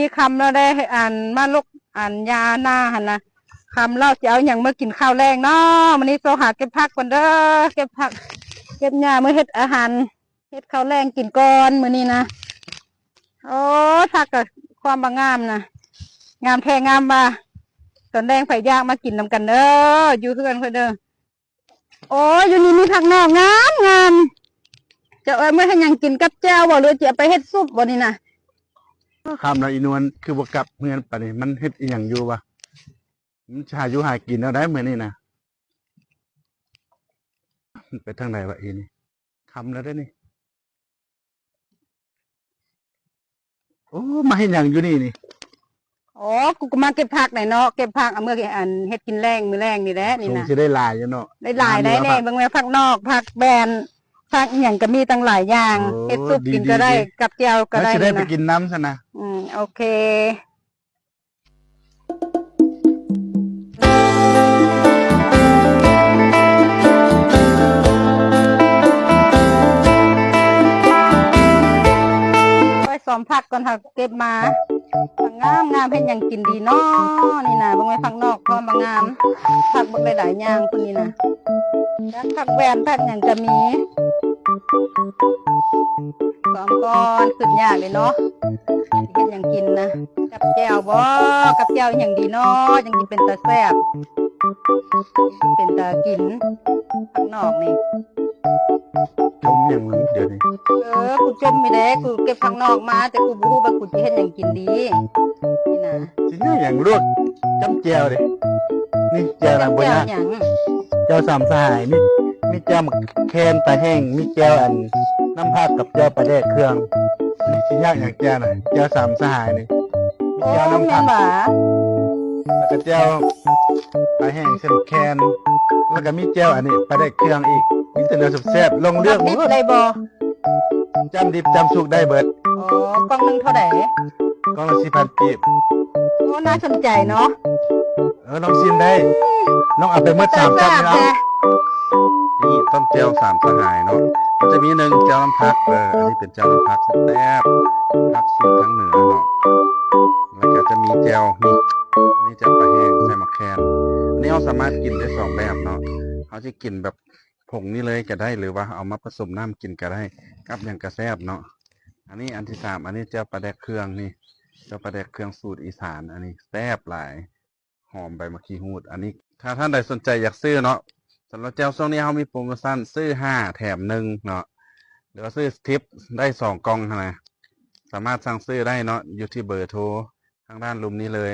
นี้คำเราได้อ่านมาลกอ่านยาหน้าหันนะคำเราจะเอาอย่างเมื่อกินข้าวแรงเนาะวันนี้โซหาเก็บผักก่อนเด้อเก็บผักเก็บหญ้าเมื่อเฮ็ดอาหารเฮ็ดข้าวแรงกินก่อนมื้อนี้นะโอ้ผักกับความบางงามนะงามแท้งามบ่าตอนแรงไฟยากมากินนำกันเด้ออยู่เพื่อนเพื่อนเด้อโอ้อยู่นี่มีผักนอกงามงามจะเอาเมื่อให้ยังกินกับแจ่วบ่หรือจะไปเฮ็ดซุปบ่นี่นะคำเราอีนวลคือบวกกับเมือนปะนี่มันเฮ็ดอีหยังอยู่วะมันชาอยู่หากินเอาได้เหมือนนี่นะมันไปทางไหนวะอีนี่คำแล้วได้นี่โอ้มาเห็นอย่างอยู่นี่อ๋อกูก็มาเก็บผักไหนเนาะเก็บผักเอาเมื่ออันเฮ็ดกินแรงมื้อแรงนี่แหละนี่ คง นะ จะได้ลายอยู่เนาะได้หลายได้แน่บางแม่ผักนอกผักแบนผักอหย่างก็มีตั้งหลายอย่างเฮ็ดซุปกินก็ได้กับแจ่วก็ได้แล้วจะได้ไป นะ กินน้ำซะนะ โอเคไปซ้อมผักก่อนค่ะเก็บมาผักงามงามเห็นอย่างกินดีเนาะนี่นะบางแม่ผักนอกพร้อมบางงามผักบางหลายๆอย่างคนนี้นะแล้วผักแวนผักอย่างจะมีซ้อมก่อนขึ้นยากเลยเนาะเห็นอย่างกินนะกับแจ่วบ่กับแจ่วอย่างดีเนาะยังกินเป็นตาแซ่บเป็นตากินผักนอกนี่ จมอย่างนี้เดี๋ยวนี้ กูจมไม่ได้กูเก็บผักนอกมาแต่กูบ่ฮู้ว่ากูจะเฮ็ดหยังกินดีนี่นะ สิเนี่ยอย่างลวกจ้ำแจวดินี่แจวอะไรบ่ แจ่ เนี่ วย หยัง แจวสามสหายมีแจวหมักแคนปลาแห้งมีแจวอันน้ำผักกับแจวปลาแดกเครื่องนี่สิยากอย่างแจวน่ะแจวสามสหายนี่มี โอ้ แจวน้ำ แม่ ผั น ก หว่า แล้วก็แจวปลาแห้งเส้นแคนแล้วก็มีแจวอันนี้ปลาแดกเครื่องอีกมีแต่เนื้อแซ่บๆลองเลือก ดิ บ่ บได้บ่ จำดิบจำสุกได้เบิด อ๋อกล่องหนึงเท่าใด กล่องละ4,000กีบ โอ้น่าสนใจเนาะ ลองชิมได้ลองเอาไปเมื่อ3 แซ่ กับ บ เนาะ แท้ นี่ต้มเจียวสามสหายเนาะมันจะมีหนึ่งเจียวน้ำพักอันนี้เป็นเจียวน้ำพักสแต๊บพักสูตรทั้งเหนือเนาะแล้วก็จะมีเจียวนี่อันนี้เจียวปลาแห้งใส่มะแคนอันนี้เราสามารถกินได้2แบบเนาะเขาจะกินแบบผงนี่เลยก็ได้หรือว่าเอามาผสมน้ำกินก็ได้กับอย่างกระแซบเนาะอันนี้อันที่3อันนี้เจียวปลาแดกเครื่องนี่เจียวปลาแดกเครื่องสูตรอีสานอันนี้แซ่บหลายหอมใบมะขีหูดอันนี้ถ้าท่านใดสนใจอยากซื้อเนาะสำหรับเจ้าช่วงนี้เขามีโปรโมชั่นซื้อ5แถม1เนาะหรือว่าซื้อทิปได้2กล่องนะสามารถสั่งซื้อได้เนาะอยู่ที่เบอร์โทรทางด้านรูมนี้เลย